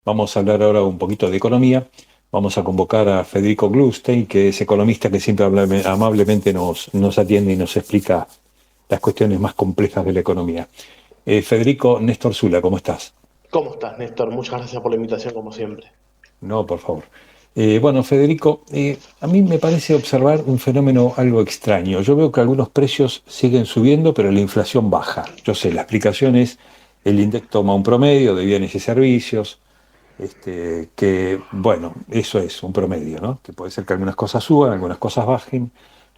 Vamos a hablar ahora un poquito de economía. Vamos a convocar a Federico Glustein, que es economista que siempre amablemente nos atiende y nos explica las cuestiones más complejas de la economía. Federico, Néstor Zula, ¿cómo estás? ¿Cómo estás, Néstor? Muchas gracias por la invitación, como siempre. No, por favor. Bueno, Federico, a mí me parece observar un fenómeno algo extraño. Yo veo que algunos precios siguen subiendo, pero la inflación baja. Yo sé, la explicación es el INDEC toma un promedio de bienes y servicios, que, bueno, eso es un promedio, ¿no? Que puede ser que algunas cosas suban, algunas cosas bajen,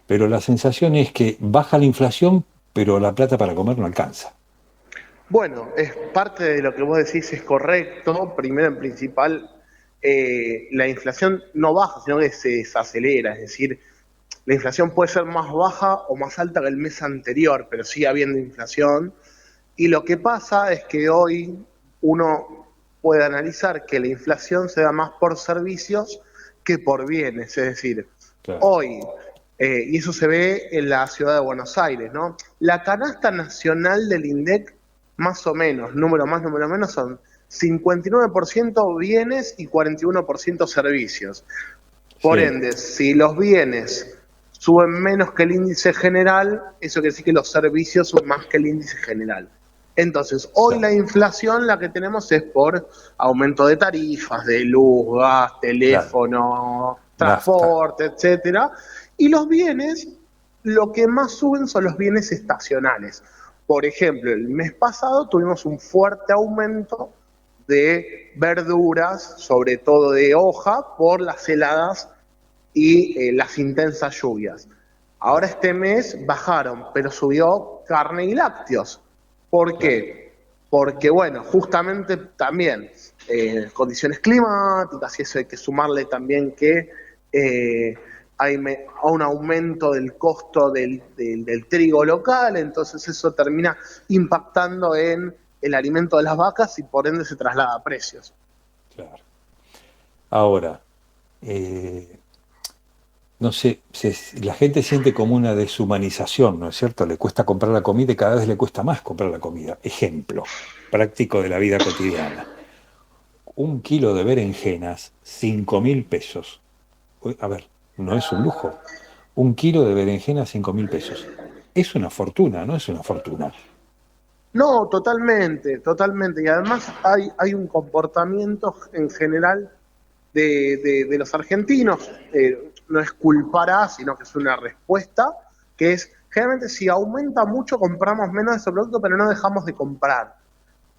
pero la sensación es que baja la inflación, pero la plata para comer no alcanza. Bueno, es parte de lo que vos decís es correcto. Primero, en principal, la inflación no baja, sino que se desacelera. Es decir, la inflación puede ser más baja o más alta que el mes anterior, pero sigue habiendo inflación. Y lo que pasa es que hoy uno puede analizar que la inflación se da más por servicios que por bienes. Es decir, Claro. hoy, y eso se ve en la ciudad de Buenos Aires, ¿no? La canasta nacional del INDEC, más o menos, número más, número menos, son 59% bienes y 41% servicios. Por Sí, ende, si los bienes suben menos que el índice general, eso quiere decir que los servicios suben más que el índice general. Entonces, hoy la claro. inflación la que tenemos es por aumento de tarifas, de luz, gas, Claro. teléfono, Nafta. transporte, etcétera. Y los bienes, lo que más suben son los bienes estacionales. Por ejemplo, el mes pasado tuvimos un fuerte aumento de verduras, sobre todo de hoja, por las heladas y las intensas lluvias. Ahora Claro, este mes bajaron, pero subió carne y lácteos. ¿Por claro. qué? Porque, bueno, justamente también condiciones climáticas, y eso hay que sumarle también que hay un aumento del costo del trigo local, entonces eso termina impactando en el alimento de las vacas y por ende se traslada a precios. Claro. Ahora, eh, no sé, la gente siente como una deshumanización, ¿no es cierto? Le cuesta comprar la comida y cada vez le cuesta más comprar la comida. Ejemplo práctico de la vida cotidiana. Un kilo de berenjenas, 5.000 pesos. Uy, a ver, no es un lujo. Un kilo de berenjenas, 5.000 pesos. Es una fortuna, ¿no es una fortuna? No, totalmente, totalmente. Y además hay un comportamiento en general de los argentinos, no es culpar a, sino que es una respuesta, que es, generalmente si aumenta mucho compramos menos de ese producto, pero no dejamos de comprar.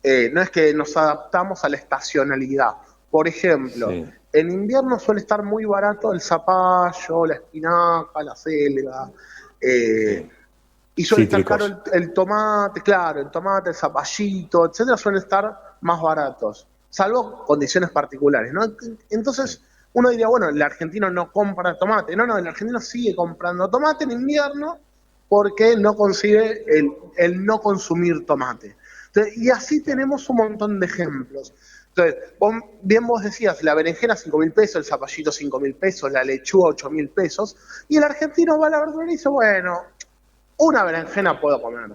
No es que nos adaptamos a la estacionalidad. Por ejemplo, Sí, en invierno suele estar muy barato el zapallo, la espinaca, la selga, eh, sí. y suele estar caro Cítricos. el tomate, claro, el tomate, el zapallito, etcétera, suelen estar más baratos, salvo condiciones particulares, ¿no? Sí, Entonces, uno diría, bueno, el argentino no compra tomate. No, no, el argentino sigue comprando tomate en invierno porque no consigue el no consumir tomate. Entonces, y así claro. tenemos un montón de ejemplos. Entonces, bien vos decías, la berenjena 5.000 pesos, el zapallito 5.000 pesos, la lechuga 8.000 pesos, y el argentino va a la verdura y dice, bueno, una berenjena puedo comer.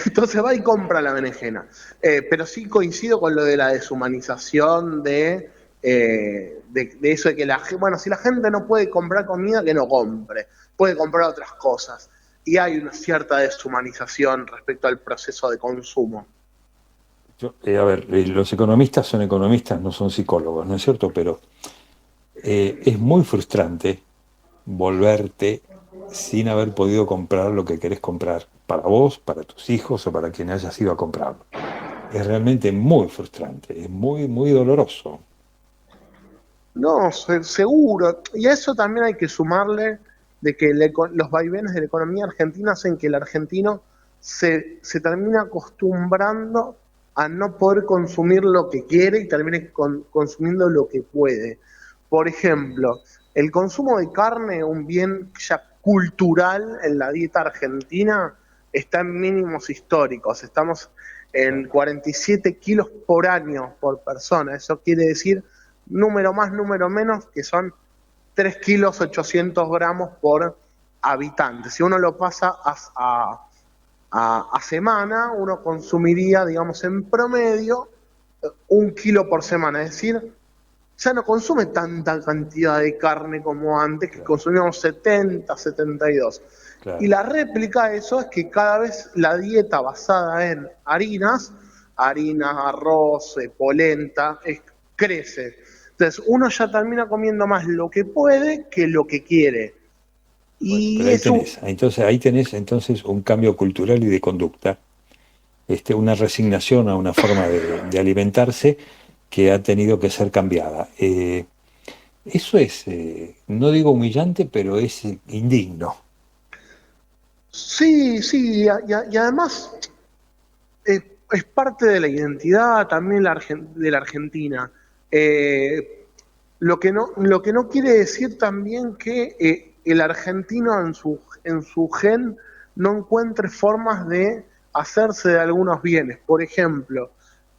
Entonces va y compra la berenjena. Pero sí coincido con lo de la deshumanización de eso de que bueno, si la gente no puede comprar comida, que no compre, puede comprar otras cosas. Y hay una cierta deshumanización respecto al proceso de consumo. A ver, los economistas son economistas, no son psicólogos, ¿no es cierto? Pero es muy frustrante volverte sin haber podido comprar lo que querés comprar para vos, para tus hijos o para quien hayas ido a comprarlo. Es realmente muy frustrante, es muy, muy doloroso. No, seguro. Y a eso también hay que sumarle de que los vaivenes de la economía argentina hacen que el argentino se termina acostumbrando a no poder consumir lo que quiere y termine consumiendo lo que puede. Por ejemplo, el consumo de carne, un bien ya cultural en la dieta argentina, está en mínimos históricos. Estamos en Claro. 47 kilos por año por persona. Eso quiere decir número más, número menos, que son 3 kilos 800 gramos por habitante. Si uno lo pasa a semana, uno consumiría, digamos, en promedio 1 kilo por semana, es decir, ya no consume tanta cantidad de carne como antes, que Claro, consumíamos 70, 72. Y claro. la réplica de eso es que cada vez la dieta basada en harinas, arroz, polenta, crece. Entonces uno ya termina comiendo más lo que puede que lo que quiere. Bueno, Y pero ahí eso, tenés, entonces ahí tenés entonces un cambio cultural y de conducta, una resignación a una forma de alimentarse que ha tenido que ser cambiada. Eso es, no digo humillante, pero es indigno. sí, sí, y además es parte de la identidad también de la Argentina. Eh, lo que no quiere decir también que el argentino en su gen no encuentre formas de hacerse de algunos bienes. Por ejemplo,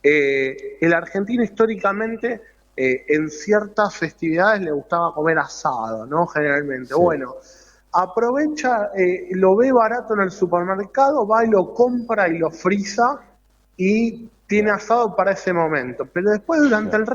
el argentino históricamente en ciertas festividades le gustaba comer asado, ¿no? Generalmente. Sí, Bueno, aprovecha, lo ve barato en el supermercado, va y lo compra y lo frisa y tiene claro, asado para ese momento. Pero después durante claro,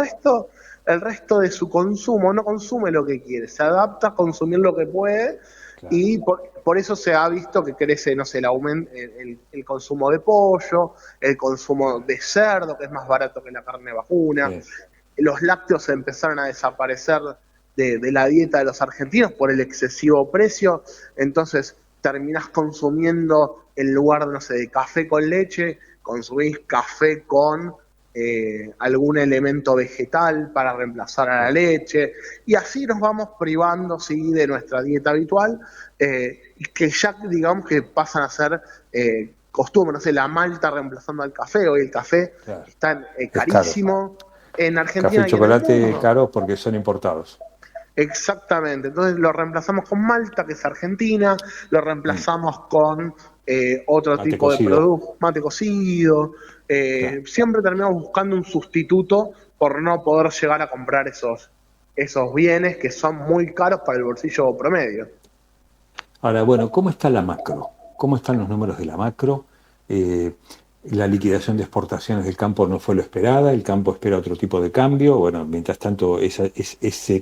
el resto de su consumo no consume lo que quiere, se adapta a consumir lo que puede claro. y por eso se ha visto que crece, no sé, el consumo de pollo, el consumo Claro, de cerdo, que es más barato que la carne vacuna. sí, Los lácteos empezaron a desaparecer de la dieta de los argentinos por el excesivo precio, entonces terminás consumiendo en lugar, no sé, de café con leche, consumís café con algún elemento vegetal para reemplazar a la claro. leche, y así nos vamos privando, sí, de nuestra dieta habitual, y que ya digamos que pasan a ser costumbre, no sé, la malta reemplazando al café, hoy el café Claro. está Es caro. carísimo en Café y Argentina y en el chocolate mundo. caros porque son importados. Exactamente, entonces lo reemplazamos con malta, que es argentina, lo Mm. reemplazamos con otro Mate tipo de cocido. producto, mate cocido, Claro. siempre terminamos buscando un sustituto por no poder llegar a comprar esos bienes que son muy caros para el bolsillo promedio. Ahora, bueno, ¿cómo está la macro? ¿Cómo están los números de la macro? Eh, la liquidación de exportaciones del campo no fue lo esperada, el campo espera otro tipo de cambio. Bueno, mientras tanto, ese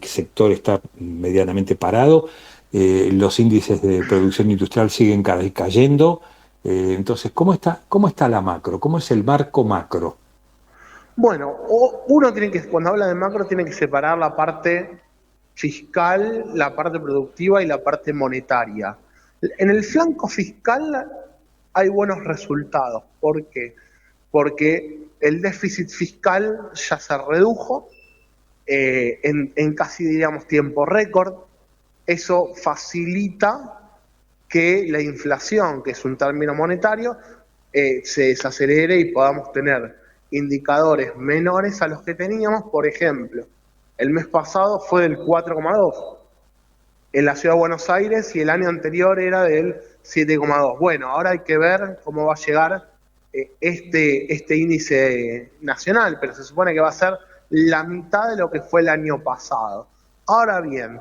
sector está medianamente parado. Los índices de producción industrial siguen cayendo. Entonces, ¿cómo está la macro? ¿Cómo es el marco macro? Bueno, uno tiene que, cuando habla de macro, tiene que separar la parte fiscal, la parte productiva y la parte monetaria. En el flanco fiscal hay buenos resultados. ¿Por qué? Porque el déficit fiscal ya se redujo en casi, diríamos, tiempo récord. Eso facilita que la inflación, que es un término monetario, se desacelere y podamos tener indicadores menores a los que teníamos. Por ejemplo, el mes pasado fue del 4,2 en la ciudad de Buenos Aires y el año anterior era del 7,2. Bueno, ahora hay que ver cómo va a llegar este índice nacional, pero se supone que va a ser la mitad de lo que fue el año pasado. Ahora bien,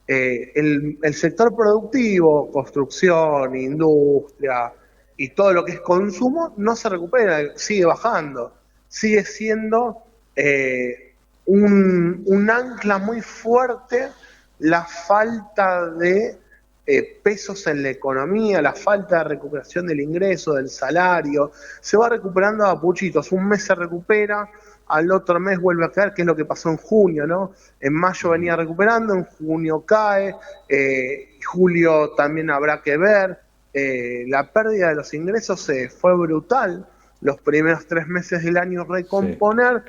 el sector productivo, construcción, industria y todo lo que es consumo no se recupera, sigue bajando, sigue siendo un ancla muy fuerte la falta de pesos en la economía, la falta de recuperación del ingreso, del salario, se va recuperando a puchitos, un mes se recupera, al otro mes vuelve a caer, que es lo que pasó en junio, ¿no? En mayo venía Ujú. recuperando, en junio cae, julio también habrá que ver, la pérdida de los ingresos fue brutal, los primeros 3 meses del año Sí. recomponer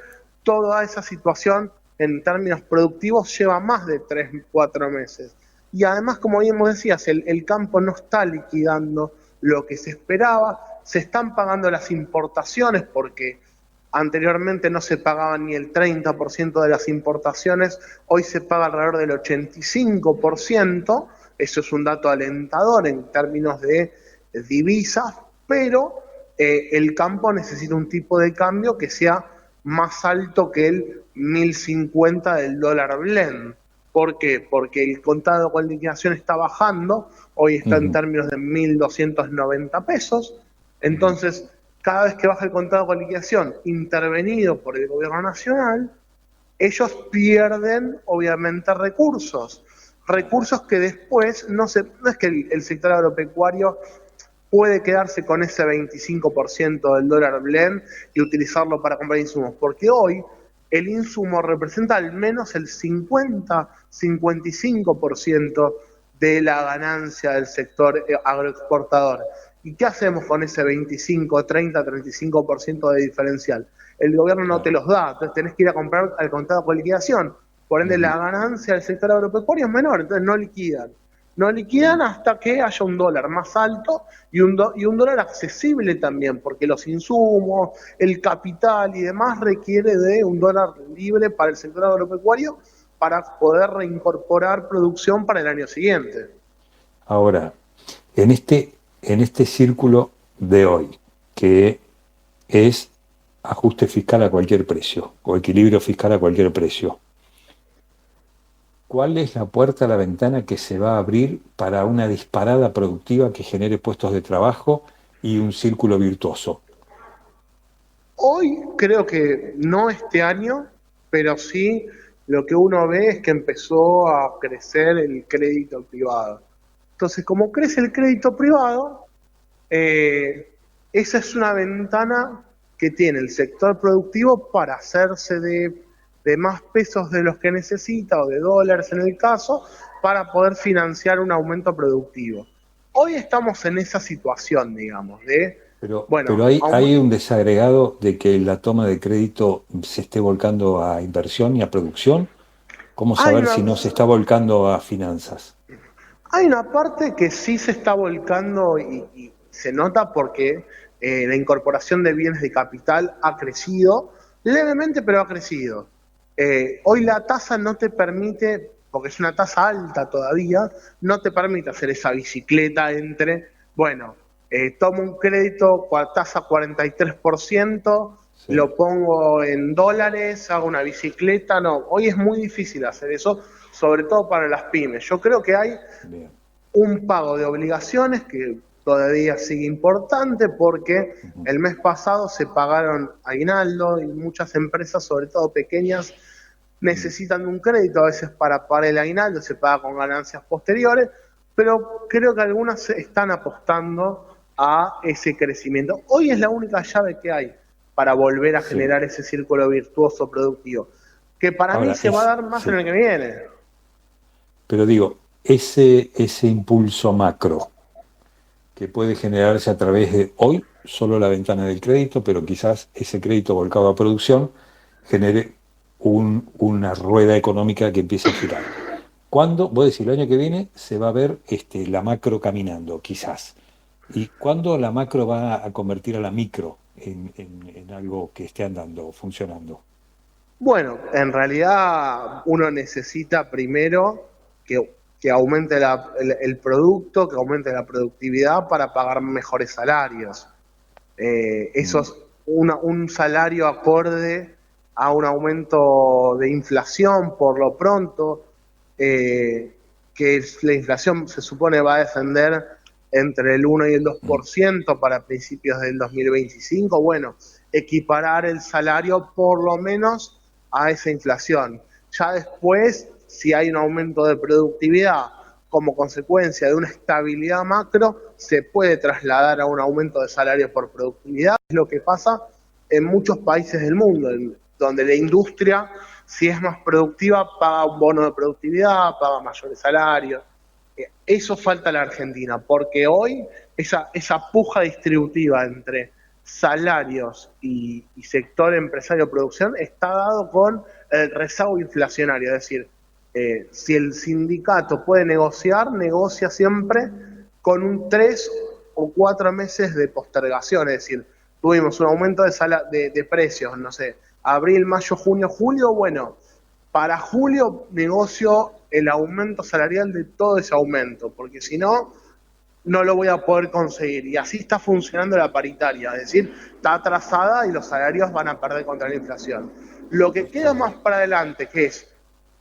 toda esa situación en términos productivos lleva más de 3, 4 meses. Y además, como bien vos decías, el campo no está liquidando lo que se esperaba, se están pagando las importaciones porque anteriormente no se pagaban ni el 30% de las importaciones, hoy se paga alrededor del 85%, eso es un dato alentador en términos de divisas, pero el campo necesita un tipo de cambio que sea más alto que el 1050 del dólar blend. ¿Por qué? Porque el contado con liquidación está bajando, hoy está en Ujú, términos de 1.290 pesos, ujú. entonces cada vez que baja el contado con liquidación intervenido por el gobierno nacional, ellos pierden obviamente recursos que después no es que el sector agropecuario puede quedarse con ese 25% del dólar blend y utilizarlo para comprar insumos, porque hoy el insumo representa al menos el 50-55% de la ganancia del sector agroexportador. ¿Y qué hacemos con ese 25, 30, 35% de diferencial? El gobierno no te los da, entonces tenés que ir a comprar al contado con liquidación. Por ende, la ganancia del sector agropecuario es menor, entonces no liquidan. No liquidan hasta que haya un dólar más alto y un dólar accesible también, porque los insumos, el capital y demás requiere de un dólar libre para el sector agropecuario para poder reincorporar producción para el año siguiente. Ahora, en este círculo de hoy, que es ajuste fiscal a cualquier precio, o equilibrio fiscal a cualquier precio, ¿cuál es la puerta, la ventana que se va a abrir para una disparada productiva que genere puestos de trabajo y un círculo virtuoso? Hoy creo que no este año, pero sí lo que uno ve es que empezó a crecer el crédito privado. Entonces, como crece el crédito privado, esa es una ventana que tiene el sector productivo para hacerse de más pesos de los que necesita, o de dólares en el caso, para poder financiar un aumento productivo. Hoy estamos en esa situación, digamos, Pero hay un desagregado de que la toma de crédito se esté volcando a inversión y a producción. ¿Cómo saber si no se está volcando a finanzas? Hay una parte que sí se está volcando y se nota porque la incorporación de bienes de capital ha crecido, levemente, pero ha crecido. Hoy la tasa no te permite, porque es una tasa alta todavía, no te permite hacer esa bicicleta entre, tomo un crédito con tasa 43%, sí, lo pongo en dólares, hago una bicicleta, no. Hoy es muy difícil hacer eso, sobre todo para las pymes. Yo creo que hay un pago de obligaciones que todavía sigue importante porque el mes pasado se pagaron aguinaldo y muchas empresas, sobre todo pequeñas, necesitan un crédito a veces para pagar el aguinaldo, se paga con ganancias posteriores, pero creo que algunas están apostando a ese crecimiento. Hoy es la única llave que hay para volver a generar ese círculo virtuoso productivo, que para mí se va a dar más en el que viene. Pero digo, ese impulso macro que puede generarse a través de hoy solo la ventana del crédito, pero quizás ese crédito volcado a producción genere una rueda económica que empiece a girar. ¿Cuándo? Vos decís, el año que viene se va a ver la macro caminando, quizás. ¿Y cuándo la macro va a convertir a la micro en algo que esté andando, funcionando? Bueno, en realidad uno necesita primero que aumente el producto, que aumente la productividad para pagar mejores salarios. Eso es un salario acorde a un aumento de inflación por lo pronto, que la inflación se supone va a descender entre el 1 y el 2% para principios del 2025. Bueno, equiparar el salario por lo menos a esa inflación. Ya después, si hay un aumento de productividad como consecuencia de una estabilidad macro, se puede trasladar a un aumento de salario por productividad. Es lo que pasa en muchos países del mundo, donde la industria, si es más productiva, paga un bono de productividad, paga mayores salarios. Eso falta en la Argentina, porque hoy esa puja distributiva entre salarios y sector empresario-producción está dado con el rezago inflacionario, es decir, si el sindicato puede negociar, negocia siempre con un 3 o 4 meses de postergación, es decir, tuvimos un aumento de precios, no sé, abril, mayo, junio, julio, bueno, para julio negocio el aumento salarial de todo ese aumento, porque si no, no lo voy a poder conseguir. Y así está funcionando la paritaria, es decir, está atrasada y los salarios van a perder contra la inflación. Lo que queda más para adelante, que es,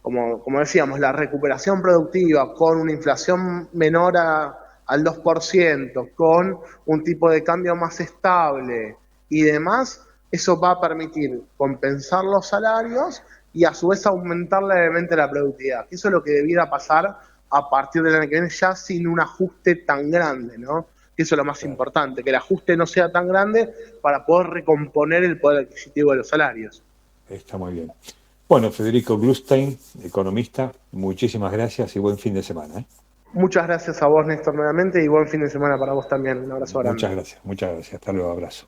como decíamos, la recuperación productiva con una inflación menor al 2%, con un tipo de cambio más estable, y demás, eso va a permitir compensar los salarios y a su vez aumentar levemente la productividad. Eso es lo que debiera pasar a partir del año que viene, ya sin un ajuste tan grande, ¿no? Eso es lo más importante, que el ajuste no sea tan grande para poder recomponer el poder adquisitivo de los salarios. Está muy bien. Bueno, Federico Glustein, economista, muchísimas gracias y buen fin de semana. Muchas gracias a vos, Néstor, nuevamente, y buen fin de semana para vos también. Un abrazo grande. Muchas gracias. Hasta luego, abrazo.